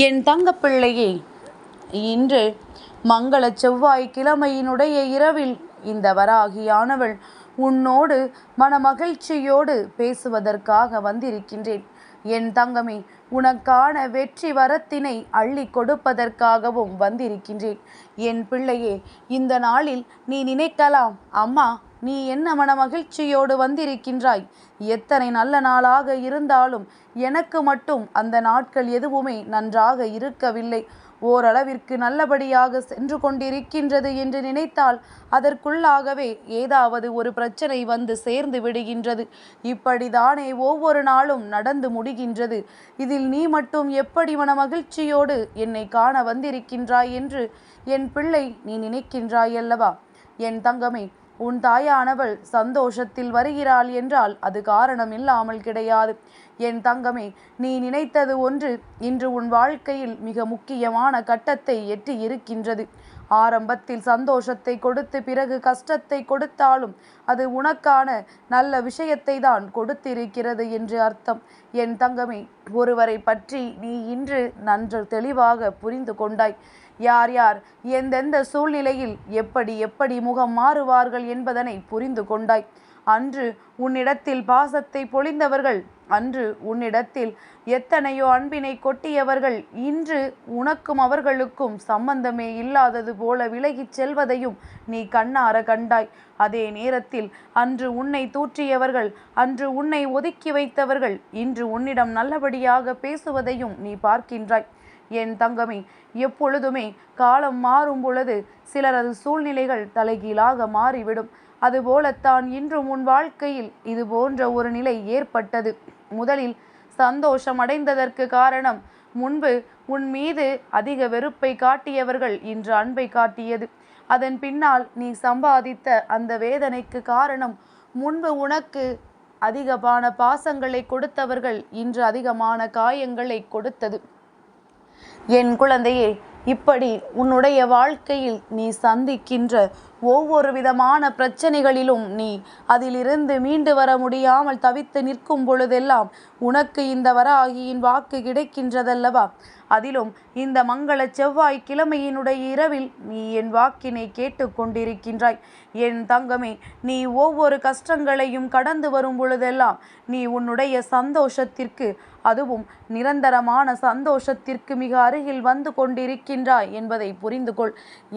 என் தங்கப்பிள்ளையே, இன்று மங்கள செவ்வாய்க்கிழமையினுடைய இரவில் இந்த வராகியானவள் உன்னோடு மனமகிழ்ச்சியோடு பேசுவதற்காக வந்திருக்கின்றேன். என் தங்கமே, உனக்கான வெற்றி வரத்தினை அள்ளி கொடுப்பதற்காகவும் வந்திருக்கின்றேன். என் பிள்ளையே, இந்த நாளில் நீ நினைக்கலாம், அம்மா நீ என்ன மனமகிழ்ச்சியோடு வந்திருக்கின்றாய், எத்தனை நல்ல நாளாக இருந்தாலும் எனக்கு மட்டும் அந்த நாட்கள் எதுவுமே நன்றாக இருக்கவில்லை, ஓரளவிற்கு நல்லபடியாக சென்று கொண்டிருக்கின்றது என்று நினைத்தால் அதற்குள்ளாகவே ஏதாவது ஒரு பிரச்சனை வந்து சேர்ந்து விடுகின்றது. இப்படிதானே ஒவ்வொரு நாளும் நடந்து முடிகின்றது. இதில் நீ மட்டும் எப்படி மனமகிழ்ச்சியோடு என்னை காண வந்திருக்கின்றாய் என்று என் பிள்ளை நீ நினைக்கின்றாய் அல்லவா? என் தங்கமே, உன் தாயானவள் சந்தோஷத்தில் வருகிறாள் என்றால் அது காரணம் இல்லாமல் கிடையாது. என் தங்கமே, நீ நினைத்தது ஒன்று இன்று உன் வாழ்க்கையில் மிக முக்கியமான கட்டத்தை எட்டி இருக்கின்றது. ஆரம்பத்தில் சந்தோஷத்தை கொடுத்து பிறகு கஷ்டத்தை கொடுத்தாலும் அது உனக்கான நல்ல விஷயத்தை தான் கொடுத்திருக்கிறது என்று அர்த்தம். என் தங்கமே, ஒருவரை பற்றி நீ இன்று நன்று தெளிவாக புரிந்து கொண்டாய். யார் யார் எந்தெந்த சூழ்நிலையில் எப்படி எப்படி முகம் மாறுவார்கள் என்பதனை புரிந்து கொண்டாய். அன்று உன்னிடத்தில் பாசத்தை பொழிந்தவர்கள், அன்று உன்னிடத்தில் எத்தனையோ அன்பினை கொட்டியவர்கள் இன்று உனக்கும் அவர்களுக்கும் சம்பந்தமே இல்லாதது போல விலகிச் செல்வதையும் நீ கண்ணார கண்டாய். அதே நேரத்தில் அன்று உன்னை தூற்றியவர்கள், அன்று உன்னை ஒதுக்கி வைத்தவர்கள் இன்று உன்னிடம் நல்லபடியாக பேசுவதையும் நீ பார்க்கின்றாய். என் தங்கமே, எப்பொழுதுமே காலம் மாறும் பொழுது சிலரது சூழ்நிலைகள் தலைகீழாக மாறிவிடும். அதுபோலத்தான் இன்றும் உன் வாழ்க்கையில் இது போன்ற ஒரு நிலை ஏற்பட்டது. முதலில் சந்தோஷம் அடைந்ததற்கு காரணம், முன்பு உன் மீது அதிக வெறுப்பை காட்டியவர்கள் இன்று அன்பை காட்டியது. அதன் பின்னால் நீ சம்பாதித்த அந்த வேதனைக்கு காரணம், முன்பு உனக்கு அதிகமான பாசங்களை கொடுத்தவர்கள் இன்று அதிகமான காயங்களை கொடுத்தது. என் குழந்தையே, இப்படி உன்னுடைய வாழ்க்கையில் நீ சந்திக்கின்ற ஒவ்வொரு விதமான பிரச்சனைகளிலும் நீ அதிலிருந்து மீண்டு வர முடியாமல் தவித்து நிற்கும் பொழுதெல்லாம் உனக்கு இந்த வராகியின் வாக்கு கிடைக்கின்றதல்லவா? அதிலும் இந்த மங்கள செவ்வாய்க்கிழமையினுடைய இரவில் நீ என் வாக்கினை கேட்டு கொண்டிருக்கின்றாய். என் தங்கமே, நீ ஒவ்வொரு கஷ்டங்களையும் கடந்து வரும் பொழுதெல்லாம் நீ உன்னுடைய சந்தோஷத்திற்கு, அதுவும் நிரந்தரமான சந்தோஷத்திற்கு மிக அருகில் வந்து கொண்டிருக்கின்றாய் என்பதை புரிந்து கொள்.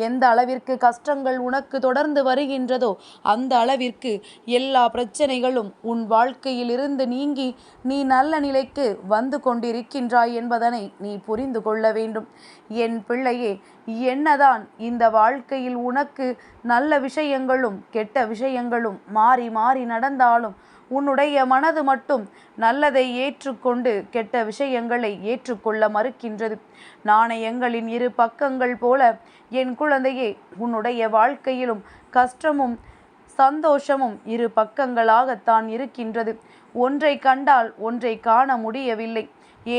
எந்த அளவிற்கு கஷ்டங்கள் உனக்கு தொடர்ந்து வருகின்றதோ அந்த அளவிற்கு எல்லா பிரச்சனைகளும் உன் வாழ்க்கையில் இருந்து நீங்கி நீ நல்ல நிலைக்கு வந்து கொண்டிருக்கின்றாய் என்பதனை நீ புரிந்து கொள்ள வேண்டும். என் பிள்ளையே, என்னதான் இந்த வாழ்க்கையில் உனக்கு நல்ல விஷயங்களும் கெட்ட விஷயங்களும் மாறி மாறி நடந்தாலும் உன்னுடைய மனது மட்டும் நல்லதை ஏற்றுக்கொண்டு கெட்ட விஷயங்களை ஏற்றுக்கொள்ள மறுக்கின்றது. நாணயங்களின் இரு பக்கங்கள் போல என் குழந்தையே, உன்னுடைய வாழ்க்கையிலும் கஷ்டமும் சந்தோஷமும் இரு பக்கங்களாகத்தான் இருக்கின்றது. ஒன்றை கண்டால் ஒன்றை காண முடியவில்லை.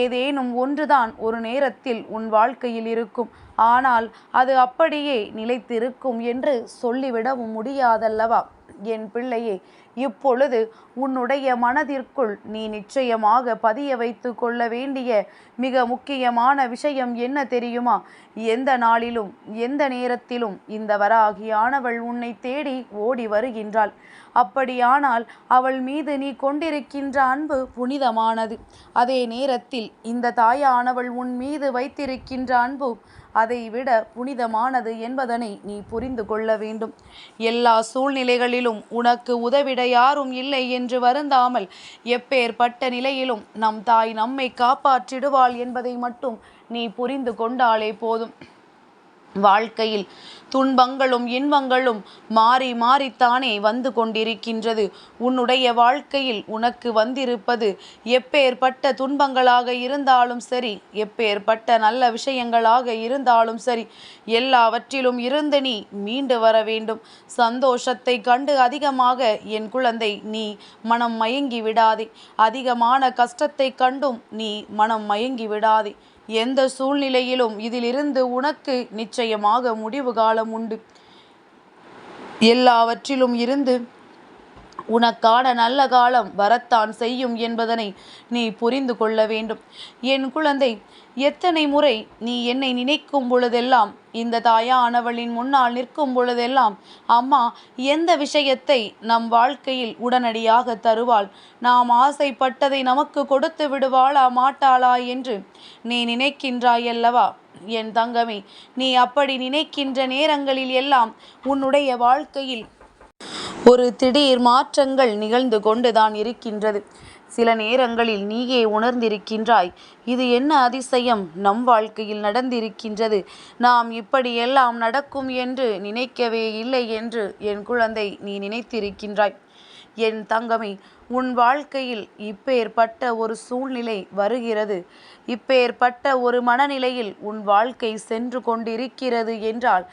ஏதேனும் ஒன்றுதான் ஒரு நேரத்தில் உன் வாழ்க்கையில் இருக்கும், ஆனால் அது அப்படியே நிலைத்திருக்கும் என்று சொல்லிவிடவும் முடியாதல்லவா? என் பிள்ளையே, இப்பொழுது உன்னுடைய மனதிற்குள் நீ நிச்சயமாக பதிய வைத்து கொள்ள வேண்டிய மிக முக்கியமான விஷயம் என்ன தெரியுமா? எந்த நாளிலும் எந்த நேரத்திலும் இந்த வராகியானவள் உன்னை தேடி ஓடி வருகின்றாள். அப்படியானால் அவள் மீது நீ கொண்டிருக்கின்ற அன்பு புனிதமானது. அதே நேரத்தில் இந்த தாயானவள் உன் மீது வைத்திருக்கின்ற அன்பு அதைவிட புனிதமானது என்பதனை நீ புரிந்து கொள்ள வேண்டும். எல்லா சூழ்நிலைகளிலும் உனக்கு உதவிட யாரும் இல்லை என்று வருந்தாமல், எப்பேற்பட்ட நிலையிலும் நம் தாய் நம்மை காப்பாற்றிடுவாள் என்பதை மட்டும் நீ புரிந்து கொண்டாலே போதும். வாழ்க்கையில் துன்பங்களும் இன்பங்களும் மாறி மாறித்தானே வந்து கொண்டிருக்கின்றது. உன்னுடைய வாழ்க்கையில் உனக்கு வந்திருப்பது எப்பேற்பட்ட துன்பங்களாக இருந்தாலும் சரி, எப்பேற்பட்ட நல்ல விஷயங்களாக இருந்தாலும் சரி, எல்லாவற்றிலும் இருந்து நீ மீண்டு வர வேண்டும். சந்தோஷத்தை கண்டு அதிகமாக என் குழந்தை நீ மனம் மயங்கி விடாதே. அதிகமான கஷ்டத்தை கண்டும் நீ மனம் மயங்கி விடாதே. எந்த சூழ்நிலையிலும் இதிலிருந்து உனக்கு நிச்சயமாக முடிவு காலம் உண்டு. எல்லாவற்றிலும் இருந்து உனக்கான நல்ல காலம் வரத்தான் செய்யும் என்பதனை நீ புரிந்து கொள்ள வேண்டும். என் குழந்தை, எத்தனை முறை நீ என்னை நினைக்கும் பொழுதெல்லாம், இந்த தாயானவளின் முன்னால் நிற்கும் பொழுதெல்லாம், அம்மா எந்த விஷயத்தை நம் வாழ்க்கையில் உடனடியாக தருவாள், நாம் ஆசைப்பட்டதை நமக்கு கொடுத்து விடுவாளா மாட்டாளா என்று நீ நினைக்கின்றாயல்லவா என் தங்கமே. நீ அப்படி நினைக்கின்ற நேரங்களில் எல்லாம் உன்னுடைய வாழ்க்கையில் ஒரு திடீர் மாற்றங்கள் நிகழ்ந்து கொண்டுதான் இருக்கின்றது. சில நேரங்களில் நீயே உணர்ந்திருக்கின்றாய், இது என்ன அதிசயம் நம் வாழ்க்கையில் நடந்திருக்கின்றது, நாம் இப்படியெல்லாம் நடக்கும் என்று நினைக்கவே இல்லை என்று என் குழந்தை நீ நினைத்திருக்கின்றாய். என் தங்கமே, உன் வாழ்க்கையில் இப்பேற்பட்ட ஒரு சூழ்நிலை வருகிறது, இப்பேற்பட்ட ஒரு மனநிலையில் உன் வாழ்க்கை சென்று கொண்டிருக்கிறது என்றால்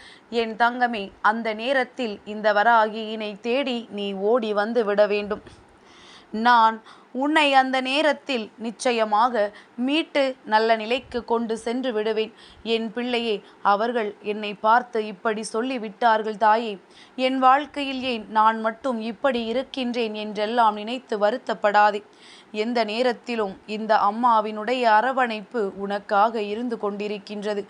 என் தங்கமே, அந்த நேரத்தில் இந்த வராகியினை தேடி நீ ஓடி வந்து விட வேண்டும். நான் உன்னை அந்த நேரத்தில் நிச்சயமாக மீட்டு நல்ல நிலைக்கு கொண்டு சென்று விடுவேன். என் பிள்ளையே, அவர்கள் என்னை பார்த்து இப்படி சொல்லிவிட்டார்கள் தாயே, என் வாழ்க்கையில் ஏன் நான் மட்டும் இப்படி இருக்கின்றேன் என்றெல்லாம் நினைத்து வருத்தப்படாதே. எந்த நேரத்திலும் இந்த அம்மாவினுடைய அரவணைப்பு உனக்காக இருந்து கொண்டிருக்கின்றது.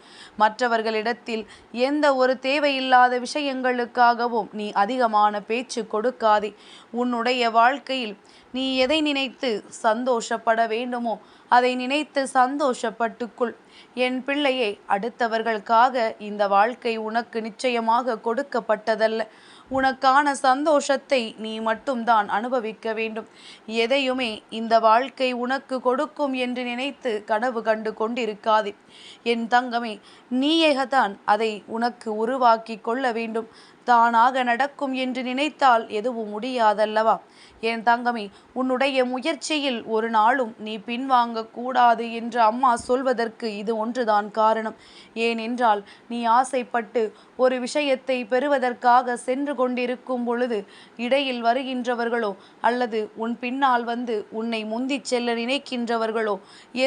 மற்றவர்களிடத்தில் எந்த ஒரு தேவையில்லாத விஷயங்களுக்காகவும் நீ அதிகமான பேச்சு கொடுக்காதே. உன்னுடைய வாழ்க்கையில் நீ எதை நினைத்து சந்தோஷப்பட வேண்டுமோ அதை நினைத்து சந்தோஷப்பட்டுக்குள். என் பிள்ளையே, அடுத்தவர்களுக்காக இந்த வாழ்க்கை உனக்கு நிச்சயமாக கொடுக்கப்பட்டதல்ல. உனக்கான சந்தோஷத்தை நீ மட்டும்தான் அனுபவிக்க வேண்டும். எதையுமே இந்த வாழ்க்கை உனக்கு கொடுக்கும் என்று நினைத்து கனவு கண்டு கொண்டிருக்காதே என் தங்கமே. நீயேதான் அதை உனக்கு உருவாக்கி கொள்ள வேண்டும். தானாக நடக்கும் என்று நினைத்தால் எதுவும் முடியாதல்லவா என் தங்கமே. உன்னுடைய முயற்சியில் ஒரு நாளும் நீ பின்வாங்க கூடாது என்று அம்மா சொல்வதற்கு இது ஒன்றுதான் காரணம். ஏனென்றால் நீ ஆசைப்பட்டு ஒரு விஷயத்தை பெறுவதற்காக சென்று கொண்டிருக்கும் பொழுது இடையில் வருகின்றவர்களோ அல்லது உன் பின்னால் வந்து உன்னை முந்திச் செல்ல நினைக்கின்றவர்களோ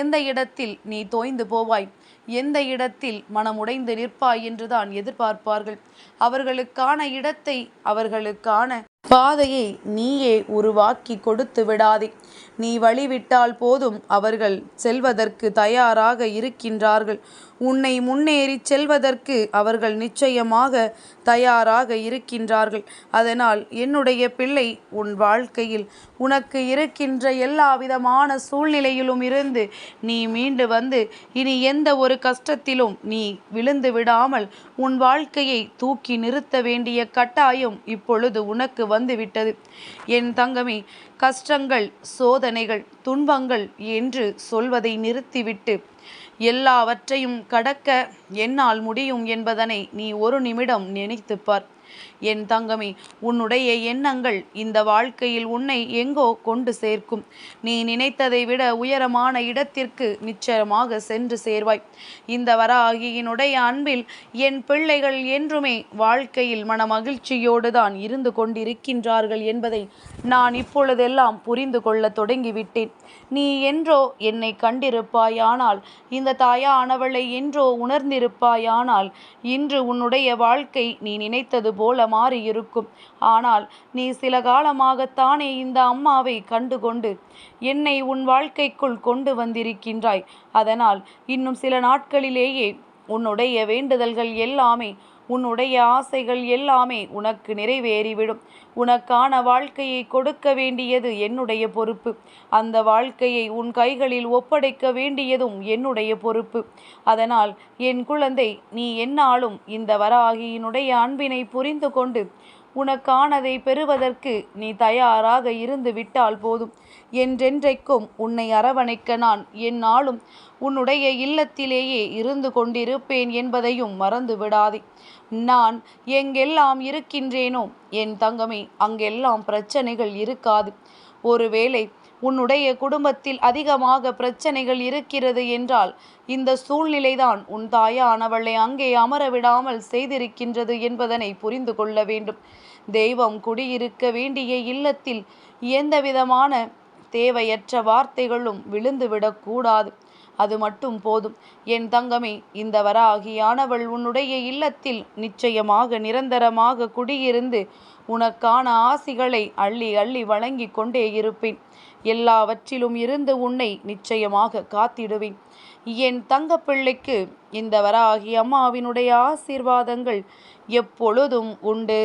எந்த இடத்தில் நீ தோய்ந்து போவாய், எந்த இடத்தில் மனமுடைந்து நிற்பாய் என்றுதான் எதிர்பார்ப்பார்கள். அவர்களுக்கான இடத்தை, அவர்களுக்கான பாதையை நீயே உருவாக்கி கொடுத்து விடாதே. நீ வழிவிட்டால் போதும், அவர்கள் செல்வதற்கு தயாராக இருக்கின்றார்கள். உன்னை முன்னேறி செல்வதற்கு அவர்கள் நிச்சயமாக தயாராக இருக்கின்றார்கள். அதனால் என்னுடைய பிள்ளை, உன் வாழ்க்கையில் உனக்கு இருக்கின்ற எல்லா விதமான சூழ்நிலையிலும் இருந்து நீ மீண்டு வந்து இனி எந்த ஒரு கஷ்டத்திலும் நீ விழுந்து விடாமல் உன் வாழ்க்கையை தூக்கி நிறுத்த வேண்டிய கட்டாயம் இப்பொழுது உனக்கு வந்துவிட்டது என் தங்கமே. கஷ்டங்கள், சோதனைகள், துன்பங்கள் என்று சொல்வதை நிறுத்திவிட்டு எல்லாவற்றையும் கடக்க என்னால் முடியும் என்பதனை நீ ஒரு நிமிடம் நினைத்துப்பார் என் தங்கமே. உன்னுடைய எண்ணங்கள் இந்த வாழ்க்கையில் உன்னை எங்கோ கொண்டு சேர்க்கும். நீ நினைத்ததை விட உயரமான இடத்திற்கு நிச்சயமாக சென்று சேர்வாய். இந்த வராகியினுடைய அன்பில் என் பிள்ளைகள் என்றுமே வாழ்க்கையில் மன மகிழ்ச்சியோடு தான் இருந்து கொண்டிருக்கின்றார்கள் என்பதை நான் இப்பொழுதெல்லாம் புரிந்து கொள்ள தொடங்கிவிட்டேன். நீ என்றோ என்னை கண்டிருப்பாயானால், இந்த தாயானவளை என்றோ உணர்ந்திருப்பாயானால், இன்று உன்னுடைய வாழ்க்கை நீ நினைத்தது போல மாறியிருக்கும். ஆனால் நீ சில காலமாகத்தானே இந்த அம்மாவை கண்டுகொண்டு என்னை உன் வாழ்க்கைக்குள் கொண்டு வந்திருக்கின்றாய். அதனால் இன்னும் சில நாட்களிலேயே உன்னுடைய வேண்டுதல்கள் எல்லாமே, உன்னுடைய ஆசைகள் எல்லாமே உனக்கு நிறைவேறிவிடும். உனக்கான வாழ்க்கையை கொடுக்க வேண்டியது என்னுடைய பொறுப்பு. அந்த வாழ்க்கையை உன் கைகளில் ஒப்படைக்க வேண்டியதும் என்னுடைய பொறுப்பு. அதனால் என் குழந்தை, நீ எந்நாளும் இந்த வராகியினுடைய அன்பினை புரிந்து கொண்டு உனக்கானதை பெறுவதற்கு நீ தயாராக இருந்து விட்டால் போதும். என்றென்றைக்கும் உன்னை அரவணைக்க நான் எந்நாளும் உன்னுடைய இல்லத்திலேயே இருந்து கொண்டிருப்பேன் என்பதையும் மறந்து விடாதே. நான் எங்கெல்லாம் இருக்கின்றேனோ என் தங்கமே, அங்கெல்லாம் பிரச்சனைகள் இருக்காது. ஒருவேளை உன்னுடைய குடும்பத்தில் அதிகமாக பிரச்சனைகள் இருக்கிறது என்றால் இந்த சூழ்நிலைதான் உன் தாயானவளை அங்கே அமர விடாமல் செய்திருக்கின்றது என்பதனை புரிந்து கொள்ள வேண்டும். தெய்வம் குடியிருக்க வேண்டிய இல்லத்தில் எந்தவிதமான தேவையற்ற வார்த்தைகளும் விழுந்துவிடக்கூடாது. அது மட்டும் போதும் என் தங்கமே. இந்த வராகியானவள் உன்னுடைய இல்லத்தில் நிச்சயமாக நிரந்தரமாக குடியிருந்து உனக்கான ஆசிகளை அள்ளி அள்ளி வழங்கி கொண்டே இருப்பேன். எல்லாவற்றிலும் இருந்து உன்னை நிச்சயமாக காத்திடுவேன். என் தங்கப்பிள்ளைக்கு இந்த வராகி அம்மாவினுடைய ஆசீர்வாதங்கள் எப்பொழுதும் உண்டு.